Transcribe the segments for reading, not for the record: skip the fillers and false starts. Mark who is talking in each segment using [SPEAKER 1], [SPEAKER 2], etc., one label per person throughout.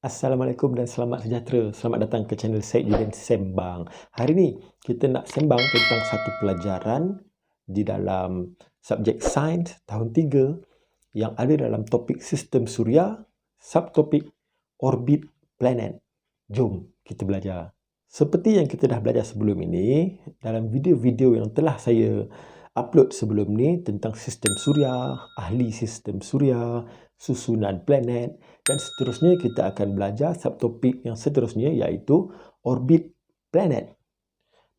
[SPEAKER 1] Assalamualaikum dan selamat sejahtera. Selamat datang ke channel Syed Julian Sembang. Hari ni kita nak sembang tentang satu pelajaran di dalam subjek sains tahun 3 yang ada dalam topik sistem suria, subtopik orbit planet. Jom kita belajar. Seperti yang kita dah belajar sebelum ini, dalam video-video yang telah saya upload sebelum ni tentang sistem suria, ahli sistem suria, susunan planet dan seterusnya, kita akan belajar subtopik yang seterusnya iaitu orbit planet.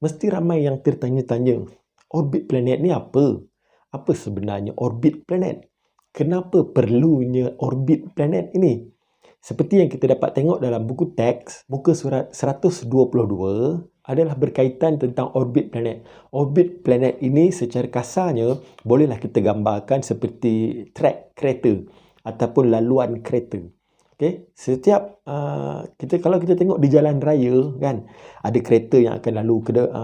[SPEAKER 1] Mesti ramai yang tertanya-tanya, orbit planet ni apa? Apa sebenarnya orbit planet? Kenapa perlunya orbit planet ini? Seperti yang kita dapat tengok dalam buku teks, muka surat 122 adalah berkaitan tentang orbit planet. Orbit planet ini secara kasarnya bolehlah kita gambarkan seperti track kereta ataupun laluan kereta. Okey, setiap kalau kita tengok di jalan raya kan, ada kereta yang akan lalu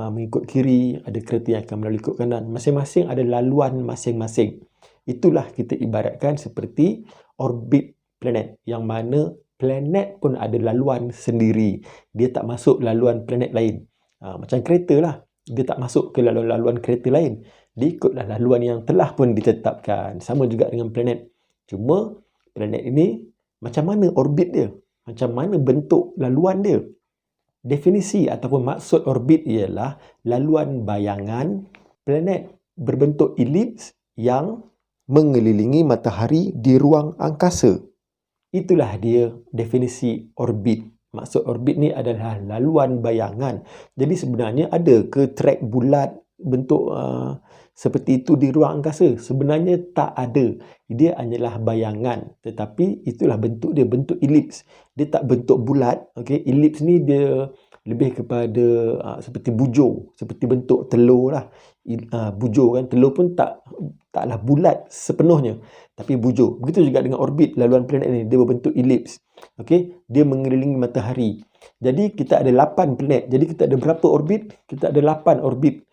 [SPEAKER 1] mengikut kiri, ada kereta yang akan melalui ikut kanan. Masing-masing ada laluan masing-masing. Itulah kita ibaratkan seperti orbit planet, yang mana planet pun ada laluan sendiri. Dia tak masuk laluan planet lain. Macam kereta lah, dia tak masuk ke laluan kereta lain. Dia ikutlah laluan yang telah pun ditetapkan. Sama juga dengan planet. Cuma planet ini macam mana orbit dia? Macam mana bentuk laluan dia? Definisi ataupun maksud orbit ialah laluan bayangan planet berbentuk elips yang mengelilingi matahari di ruang angkasa. Itulah dia definisi orbit. Maksud orbit ni adalah laluan bayangan. Jadi sebenarnya ada ke trek bulat bentuk seperti itu di ruang angkasa? Sebenarnya tak ada. Dia hanyalah bayangan. Tetapi itulah bentuk dia, bentuk elips. Dia tak bentuk bulat. Okay? Elips ni dia lebih kepada seperti bujur, seperti bentuk telur lah. Bujur kan, telur pun taklah bulat sepenuhnya, tapi bujur. Begitu juga dengan orbit laluan planet ni, dia berbentuk elips. Okey, dia mengelilingi matahari. Jadi kita ada 8 planet. Jadi kita ada berapa orbit? Kita ada 8 orbit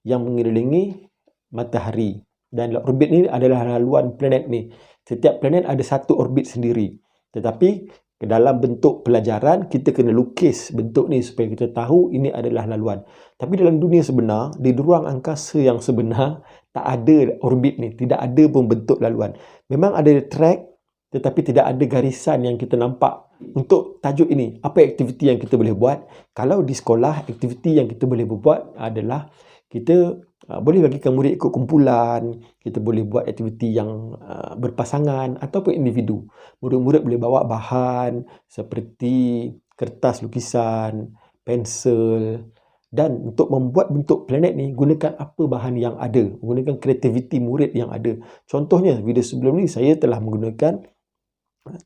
[SPEAKER 1] yang mengelilingi matahari. Dan orbit ni adalah laluan planet ni. Setiap planet ada satu orbit sendiri. Tetapi dalam bentuk pelajaran, kita kena lukis bentuk ni supaya kita tahu ini adalah laluan. Tapi dalam dunia sebenar, di ruang angkasa yang sebenar, tak ada orbit ni. Tidak ada pun bentuk laluan. Memang ada track, tetapi tidak ada garisan yang kita nampak. Untuk tajuk ini, apa aktiviti yang kita boleh buat? Kalau di sekolah, aktiviti yang kita boleh buat adalah kita boleh bagikan murid ikut kumpulan, kita boleh buat aktiviti yang berpasangan ataupun individu. Murid-murid boleh bawa bahan seperti kertas lukisan, pensel, dan untuk membuat bentuk planet ni, gunakan apa bahan yang ada, gunakan kreativiti murid yang ada. Contohnya, video sebelum ni saya telah menggunakan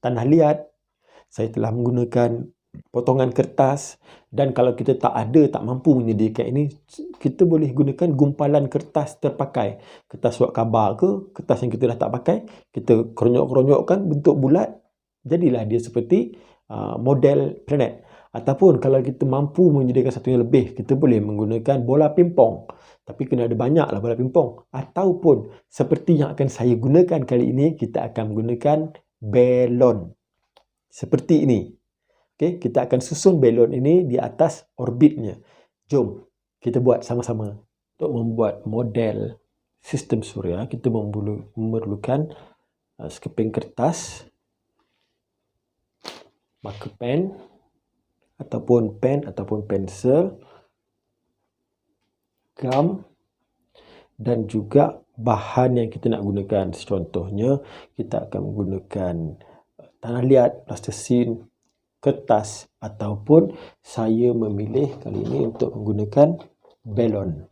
[SPEAKER 1] tanah liat, saya telah menggunakan potongan kertas, dan kalau kita tak mampu menyediakan ini, kita boleh gunakan gumpalan kertas terpakai. Kertas surat khabar ke, kertas yang kita dah tak pakai, kita keronyok-keronyokkan bentuk bulat, jadilah dia seperti model planet. Ataupun kalau kita mampu menyediakan satu yang lebih, kita boleh menggunakan bola pingpong. Tapi kena ada banyaklah bola pingpong. Ataupun seperti yang akan saya gunakan kali ini, kita akan menggunakan belon. Seperti ini. Okay, kita akan susun belon ini di atas orbitnya. Jom kita buat sama-sama. Untuk membuat model sistem suria, kita memerlukan sekeping kertas, marker pen ataupun pensel, gam, dan juga bahan yang kita nak gunakan. Contohnya, kita akan menggunakan tanah liat, plastisin, kertas, ataupun saya memilih kali ini untuk menggunakan belon.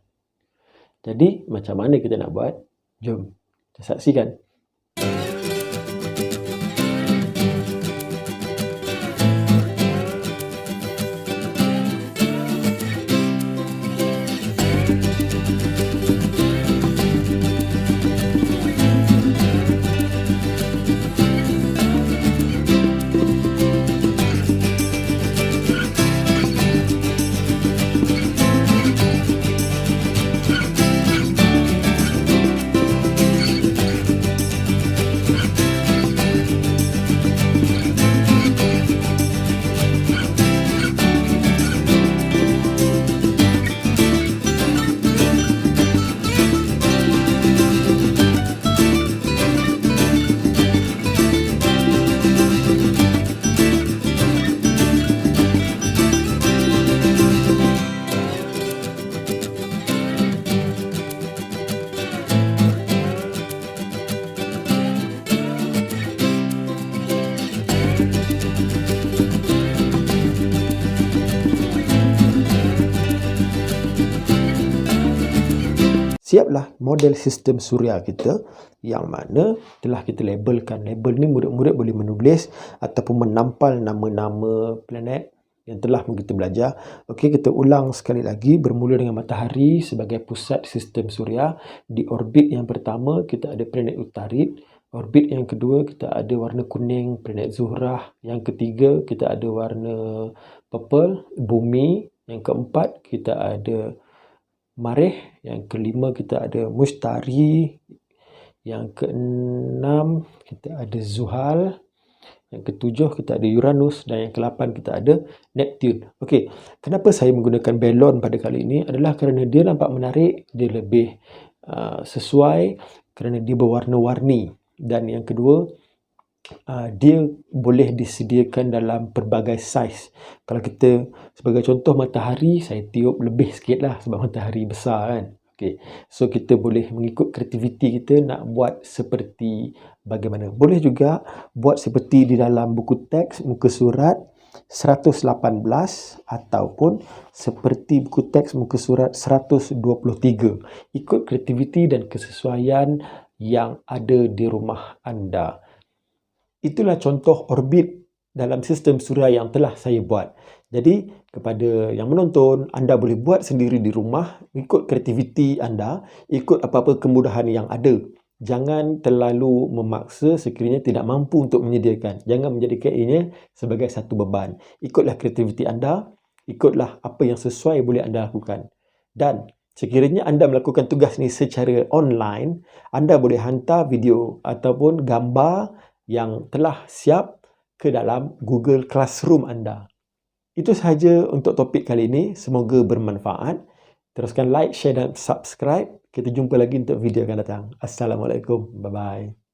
[SPEAKER 1] Jadi macam mana kita nak buat? Jom kita saksikan. siaplah model sistem suria kita yang mana telah kita labelkan. Label ni murid-murid boleh menulis ataupun menampal nama-nama planet yang telah kita belajar. Okey, kita ulang sekali lagi, bermula dengan matahari sebagai pusat sistem suria. Di orbit yang pertama kita ada planet Utarid. Orbit yang kedua kita ada warna kuning, planet Zuhrah. Yang ketiga kita ada warna purple, bumi. Yang keempat kita ada Marikh. Yang kelima kita ada Mushtari. Yang keenam kita ada Zuhal. Yang ketujuh kita ada Uranus. Dan yang kelapan kita ada Neptune. Okey, kenapa saya menggunakan balon pada kali ini adalah kerana dia nampak menarik, dia lebih sesuai kerana dia berwarna-warni. Dan yang kedua, dia boleh disediakan dalam pelbagai saiz. Kalau kita sebagai contoh matahari, saya tiup lebih sikit lah sebab matahari besar kan. Okay. So kita boleh mengikut kreativiti kita nak buat seperti bagaimana. Boleh juga buat seperti di dalam buku teks muka surat 118 ataupun seperti buku teks muka surat 123. Ikut kreativiti dan kesesuaian yang ada di rumah anda. Itulah contoh orbit dalam sistem suria yang telah saya buat. Jadi, kepada yang menonton, anda boleh buat sendiri di rumah, ikut kreativiti anda, ikut apa-apa kemudahan yang ada. Jangan terlalu memaksa sekiranya tidak mampu untuk menyediakan. Jangan menjadikan ianya sebagai satu beban. Ikutlah kreativiti anda, ikutlah apa yang sesuai boleh anda lakukan. Dan sekiranya anda melakukan tugas ni secara online, anda boleh hantar video ataupun gambar yang telah siap ke dalam Google Classroom anda. Itu sahaja untuk topik kali ini. Semoga bermanfaat. Teruskan like, share dan subscribe. Kita jumpa lagi untuk video akan datang. Assalamualaikum. Bye-bye.